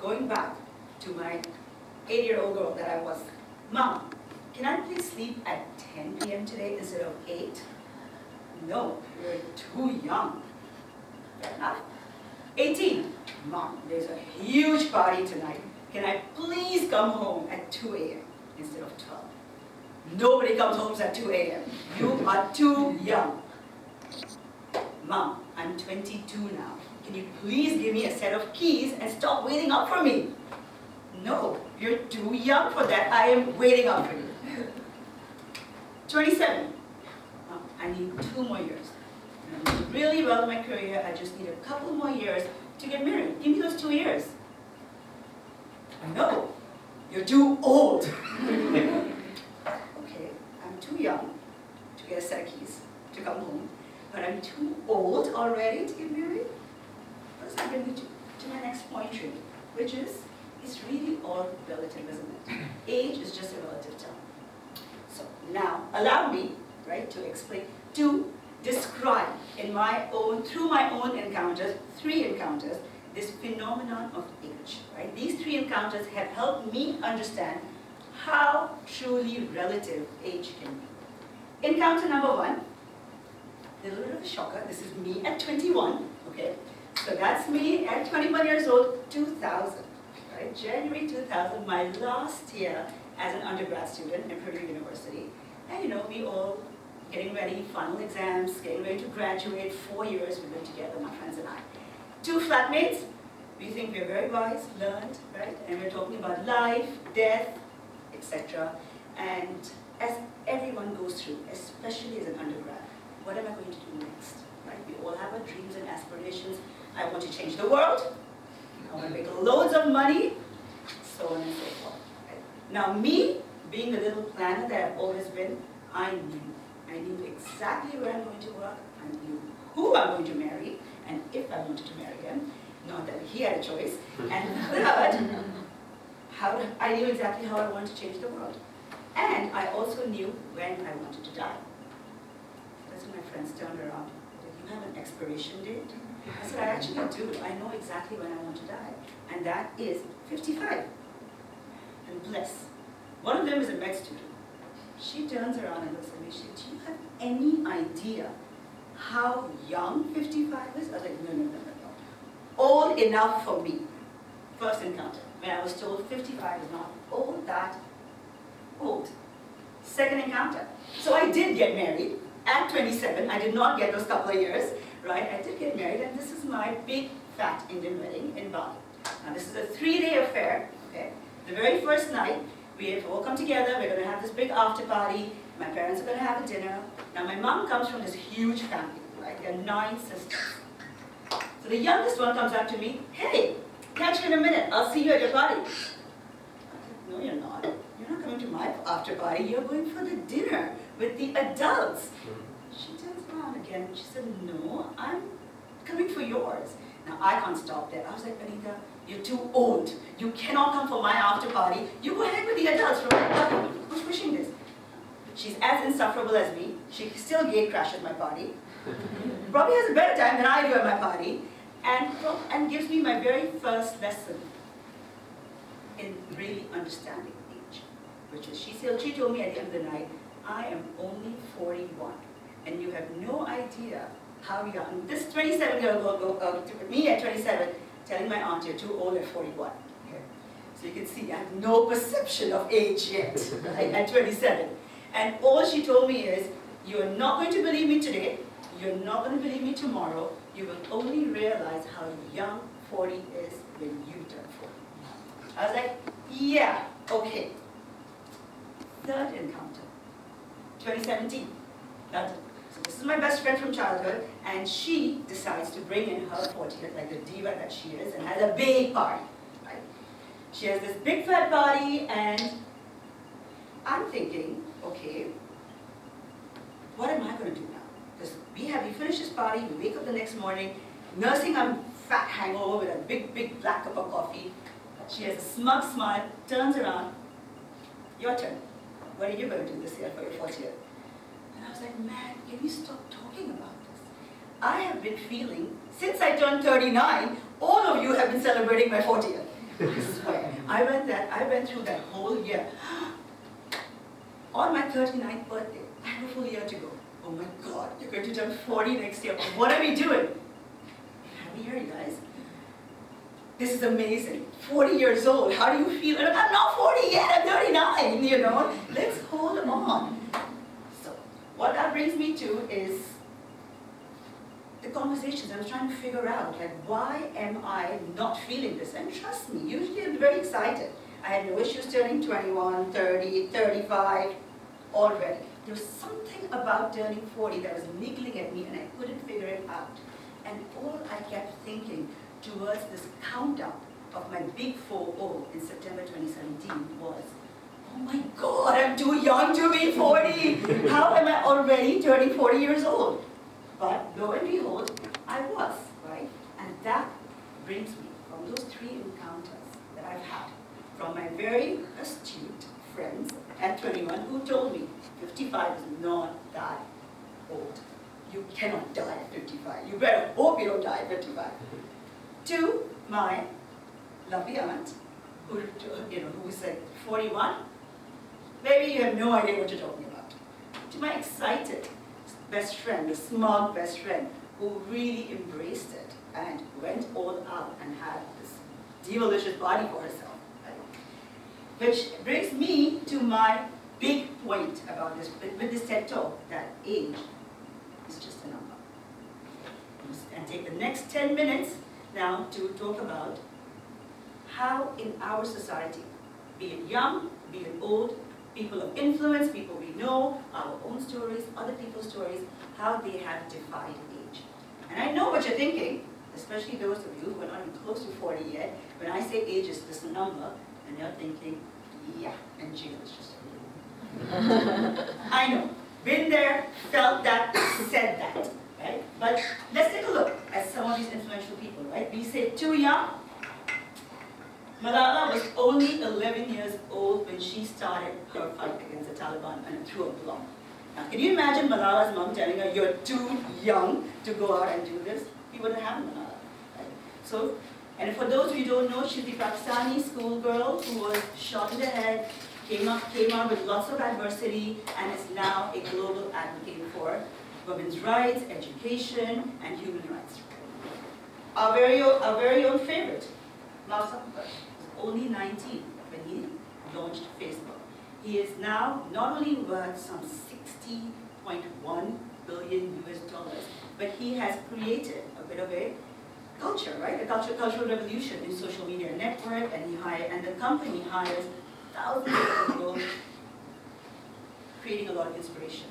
going back to my 8-year-old girl that I was. Mom, can I please sleep at 10 p.m. today instead of 8? No, you're too young. Fair enough. 18. Mom, there's a huge party tonight. Can I please come home at 2 a.m. instead of 12? Nobody comes home at 2 a.m. You are too young. Mom, I'm 22 now. Can you please give me a set of keys and stop waiting up for me? No, you're too young for that. I am waiting up for you. 27. Mom, I need 2 more years. I'm doing really well in my career. I just need a couple more years to get married. Give me those 2 years. No, you're too old. Okay, I'm too young to get a set of keys to come home, but I'm too old already to get married? What does that bring me to my next point, really, which is, it's really all relative, isn't it? Age is just a relative term. So now, allow me, right, to explain, to describe in my own, through my own encounters, 3 encounters, this phenomenon of age, right? These 3 encounters have helped me understand how truly relative age can be. Encounter number 1, a little bit of a shocker. This is me at 21, okay? So that's me at 21 years old, 2000, right? January 2000, my last year as an undergrad student at Purdue University. And you know, we all getting ready, final exams, getting ready to graduate, 4 years we've been together, my friends and I. 2 flatmates, we think we're very wise, learned, right? And we're talking about life, death, etc. And as everyone goes through, especially as an undergrad, what am I going to do next? Right? We all have our dreams and aspirations. I want to change the world. I want to make loads of money, so on and so forth. Right? Now me, being the little planner that I've always been, I knew exactly where I'm going to work. I knew who I'm going to marry, and if I wanted to marry him. Not that he had a choice. And third, I knew exactly how I wanted to change the world. And I also knew when I wanted to die. That's when my friends turned around. Did you have an expiration date? I said, I actually do. I know exactly when I want to die. And that is 55. And bless. One of them is a med student. She turns around and looks at me. She said, do you have any idea how young 55 is? I was like, no. Old enough for me. First encounter, when I was told 55 is not old, that old. Second encounter. So I did get married at 27. I did not get those couple of years, right? I did get married, and this is my big fat Indian wedding in Bali. Now this is a 3-day affair, okay? The very first night, we have all come together. We're going to have this big after party. My parents are going to have a dinner. Now my mom comes from this huge family, right? There are 9 sisters. So the youngest one comes up to me, hey, catch you in a minute, I'll see you at your party. I said, no, you're not. You're not coming to my after party, you're going for the dinner with the adults. She turns around again, she said, no, I'm coming for yours. Now I can't stop there. I was like, Anita, you're too old. You cannot come for my after party. You go ahead with the adults. Who's pushing this? She's as insufferable as me. She still gate crashes my party. Probably has a better time than I do at my party. And gives me my very first lesson in really understanding age. Which is, she told me at the end of the night, I am only 41. And you have no idea how young. This 27-year-old girl to me at 27, telling my aunt, you're too old at 41. Okay. So you can see I have no perception of age yet, right, at 27. And all she told me is, you're not going to believe me today, you're not going to believe me tomorrow, you will only realize how young 40 is when you turn 40. I was like, yeah, okay. Third encounter, 2017. So this is my best friend from childhood, and she decides to bring in her 40th, like the diva that she is, and has a big party. Right? She has this big fat party, and I'm thinking, okay, what am I going to do now? Because we finish this party, we wake up the next morning, nursing a fat hangover with a big black cup of coffee. She has a smug smile, turns around, your turn. What are you going to do this year for your 40th? And I was like, man, can you stop talking about this? I have been feeling, since I turned 39, all of you have been celebrating my 40th. I swear. I went through that whole year. On my 39th birthday, I have a full year to go. Oh my God, you're going to turn 40 next year. What are we doing? Happy year, you guys. This is amazing. 40 years old, how do you feel? I'm not 40 yet, I'm 39, you know. Let's hold on. So, what that brings me to is the conversations. I was trying to figure out, like, why am I not feeling this? And trust me, usually I'm very excited. I had no issues turning 21, 30, 35 already. There was something about turning 40 that was niggling at me and I couldn't figure it out. And all I kept thinking towards this countdown of my big 4-0 in September 2017 was, oh my God, I'm too young to be 40. How am I already turning 40 years old? But lo and behold, I was, right? And that brings me from those 3 encounters that I've had from my very astute friends at 21 who told me 55 is not that old. You cannot die at 55. You better hope you don't die at 55. To my lovely aunt, who said 41, maybe you have no idea what you're talking about. To my excited best friend, the smart best friend, who really embraced it and went all out and had this delicious body for herself. Right? Which brings me to my big point about this, with this TED Talk, that age is just a number. And take the next 10 minutes now to talk about how in our society, be it young, be it old, people of influence, people we know, our own stories, other people's stories, how they have defied age. And I know what you're thinking, especially those of you who are not even close to 40 yet, when I say age is this number, and you're thinking, yeah, and jail is just a number. I know, been there, felt that, said that, right? But let's take a look at some of these influential people, right? We say too young. Malala was only 11 years old when she started her fight against the Taliban and threw a bomb. Now, can you imagine Malala's mom telling her, you're too young to go out and do this? He wouldn't have Malala. Right? So, and for those who don't know, she's the Pakistani schoolgirl who was shot in the head, came out with lots of adversity, and is now a global advocate for women's rights, education, and human rights. Our very own favorite, Mark Zuckerberg, was only 19 when he launched Facebook. He is now not only worth some $60.1 billion US, but he has created a bit of a culture, right? A cultural revolution in social media network, and the company hires thousands of people, creating a lot of inspiration.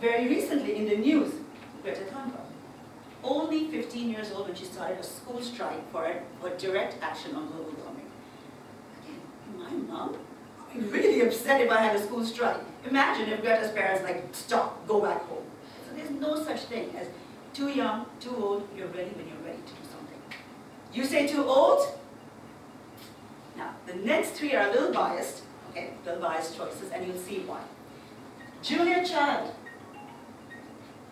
Very recently in the news, Greta Thunberg, only 15 years old when she started a school strike for direct action on global warming. Again, my mom would be really upset if I had a school strike. Imagine if Greta's parents like, stop, go back home. So there's no such thing as too young, too old, you're ready when you're ready to do something. You say too old? Now, the next 3 are a little biased, okay, little biased choices, and you'll see why. Julia Child,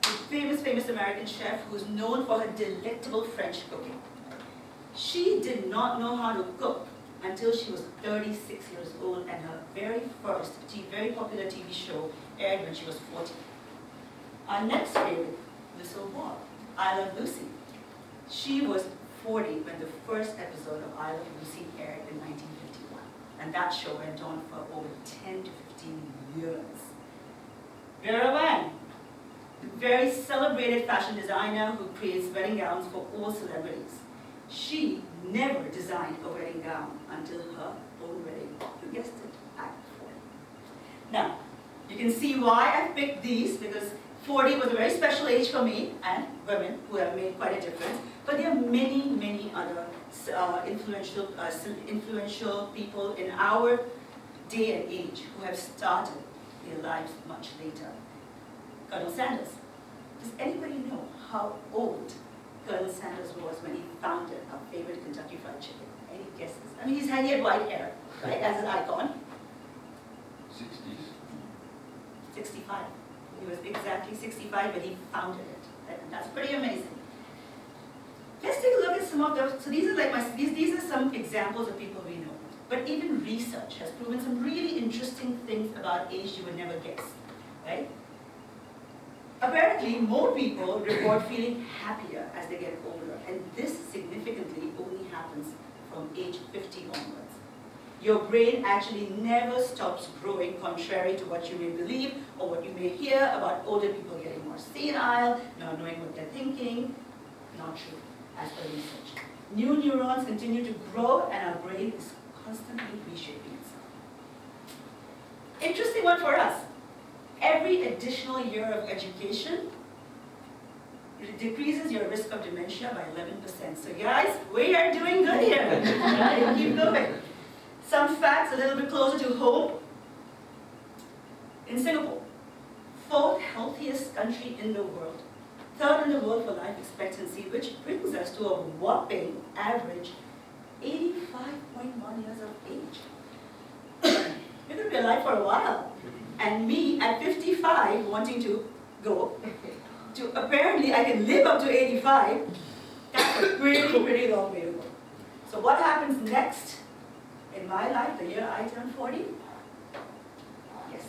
the famous American chef who's known for her delectable French cooking. She did not know how to cook until she was 36 years old, and her very first very popular TV show aired when she was 40. Our next favorite, Lucille Ball, I Love Lucy. She was 40 when the first episode of I Love Lucy aired in 1951. And that show went on for over 10 to 15 years. Vera Wang, the very celebrated fashion designer who creates wedding gowns for all celebrities. She never designed a wedding gown until her own wedding. You guessed it, at 40. Now, you can see why I picked these, because 40 was a very special age for me and women who have made quite a difference. But there are many, many other influential people in our day and age who have started their lives much later. Colonel Sanders. Does anybody know how old Colonel Sanders was when he founded our favorite Kentucky Fried Chicken? Any guesses? I mean, he had white hair, right, as an icon. 60s. 65. He was exactly 65 when he founded it. That's pretty amazing. let's take a look at some of the, so these are like these are some examples of people we know. But even research has proven some really interesting things about age you would never guess, right? Apparently, more people report feeling happier as they get older, and this significantly only happens from age 50 onwards. Your brain actually never stops growing, contrary to what you may believe or what you may hear about older people getting more senile, not knowing what they're thinking. Not true, as per research. New neurons continue to grow, and our brain is constantly reshaping itself. Interesting one for us. Every additional year of education decreases your risk of dementia by 11%. So guys, we are doing good here. Right? Keep going. Some facts a little bit closer to home. In Singapore, 4th healthiest country in the world, 3rd in the world for life expectancy, which brings us to a whopping average 85.1 years of age. You're going to be alive for a while. And me at 55 wanting to go to apparently I can live up to 85, that's a pretty long way to go. So what happens next in my life, the year I turn 40? Yes,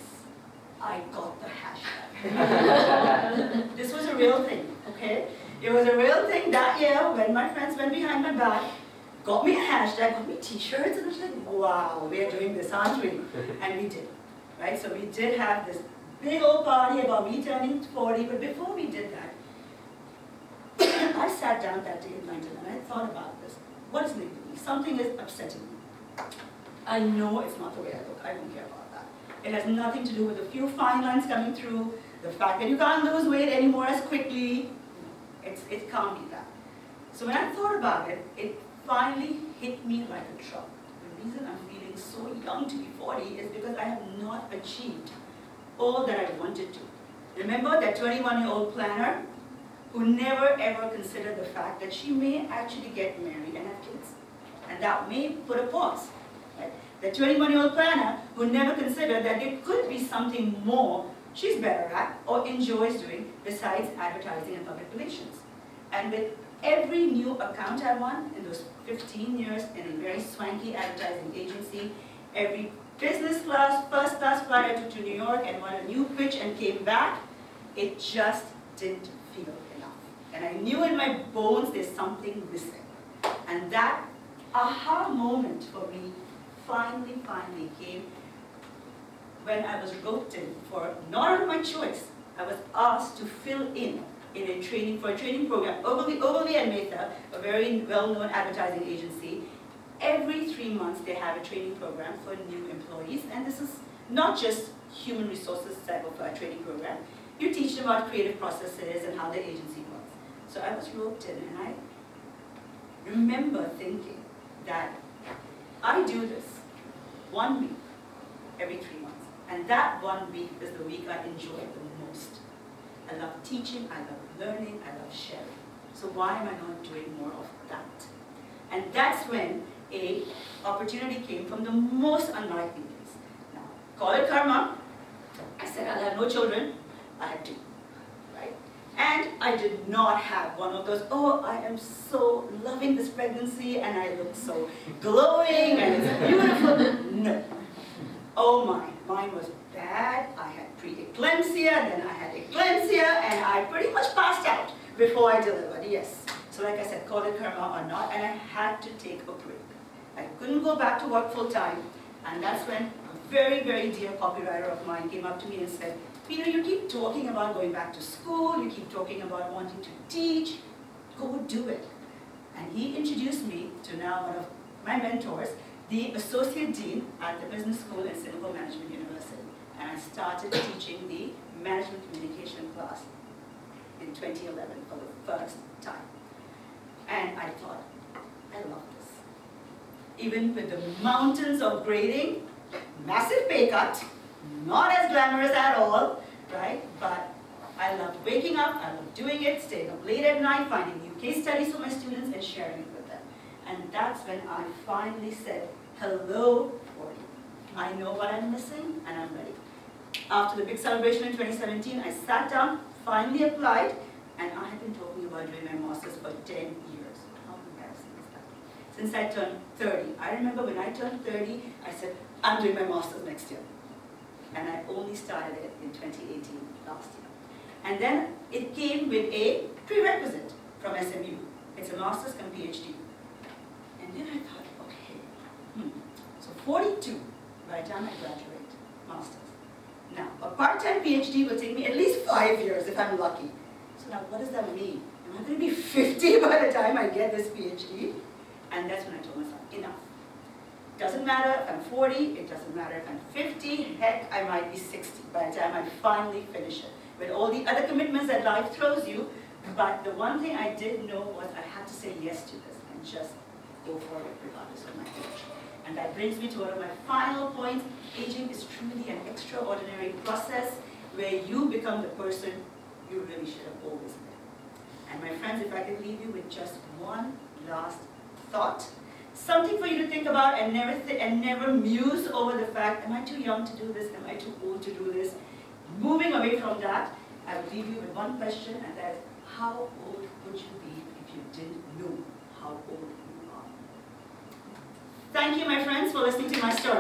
I got the hashtag. This was a real thing, okay? It was a real thing that year when my friends went behind my back, got me a hashtag, got me t-shirts, and I was like, wow, we are doing this, aren't we? And we did, right? So we did have this big old party about me turning 40, but before we did that, I sat down that day in London and I thought about this. What is making me? Something is upsetting me. I know it's not the way I look. I don't care about that. It has nothing to do with a few fine lines coming through, the fact that you can't lose weight anymore as quickly. It can't be that. So when I thought about it, it finally hit me like a truck. The reason I'm feeling so young to be 40 is because I have not achieved all that I wanted to. Remember that 21-year-old planner who never ever considered the fact that she may actually get married and have kids. And that may put a pause. Right? The 21-year-old planner who never considered that there could be something more she's better at or enjoys doing besides advertising and public relations. And with every new account I won in those 15 years in a very swanky advertising agency, every business class, first class flight I took to New York and won a new pitch and came back, it just didn't feel enough. And I knew in my bones there's something missing. And that aha moment for me finally came when I was roped in for, not of my choice, I was asked to fill in a training program. Ogilvy and Mehta, a very well-known advertising agency, every 3 months they have a training program for new employees, and this is not just human resources type of training program. You teach them about creative processes and how the agency works. So I was roped in, and I remember thinking that I do this 1 week every 3 months, and that 1 week is the week I enjoy the most. I love teaching, I love learning, I love sharing. So why am I not doing more of that? And that's when a opportunity came from the most unlikely place. Now, call it karma. I said I'll have no children. I had 2, right? And I did not have one of those, oh, I am so loving this pregnancy and I look so glowing and it's beautiful. No. Oh my, mine was bad. I had pre-eclampsia, then I had eclampsia, and I pretty much passed out before I delivered, yes. So like I said, call it karma or not, and I had to take a break. I couldn't go back to work full time, and that's when a very, very dear copywriter of mine came up to me and said, Peter, you keep talking about going back to school, you keep talking about wanting to teach, go do it. And he introduced me to now one of my mentors, the Associate Dean at the Business School in Singapore Management University. And I started teaching the Management Communication class in 2011 for the first time. And I thought, I love this. Even with the mountains of grading, massive pay cut, not as glamorous at all, right? But I loved waking up, I loved doing it, staying up late at night, finding new case studies for my students and sharing it with them. And that's when I finally said, hello, 40. I know what I'm missing and I'm ready. After the big celebration in 2017, I sat down, finally applied, and I have been talking about doing my master's for 10 years. since I turned 30. I remember when I turned 30, I said, I'm doing my master's next year. And I only started it in 2018, last year. And then it came with a prerequisite from SMU. It's a master's come PhD. And then I thought, okay, so 42 by the time I graduate, master's. Now, a part-time PhD will take me at least 5 years if I'm lucky. So now what does that mean? Am I going to be 50 by the time I get this PhD? And that's when I told myself, enough. Doesn't matter if I'm 40, it doesn't matter if I'm 50, heck, I might be 60 by the time I finally finish it. With all the other commitments that life throws you, but the one thing I did know was I had to say yes to this and just go for it regardless of my age. And that brings me to one of my final points. Aging is truly an extraordinary process where you become the person you really should have always been. And my friends, if I could leave you with just one last thought, something for you to think about and never muse over the fact, am I too young to do this? Am I too old to do this? Moving away from that, I would leave you with one question, and that is, how old would you be if you didn't know how old you are? Thank you, my friends, for listening to my story.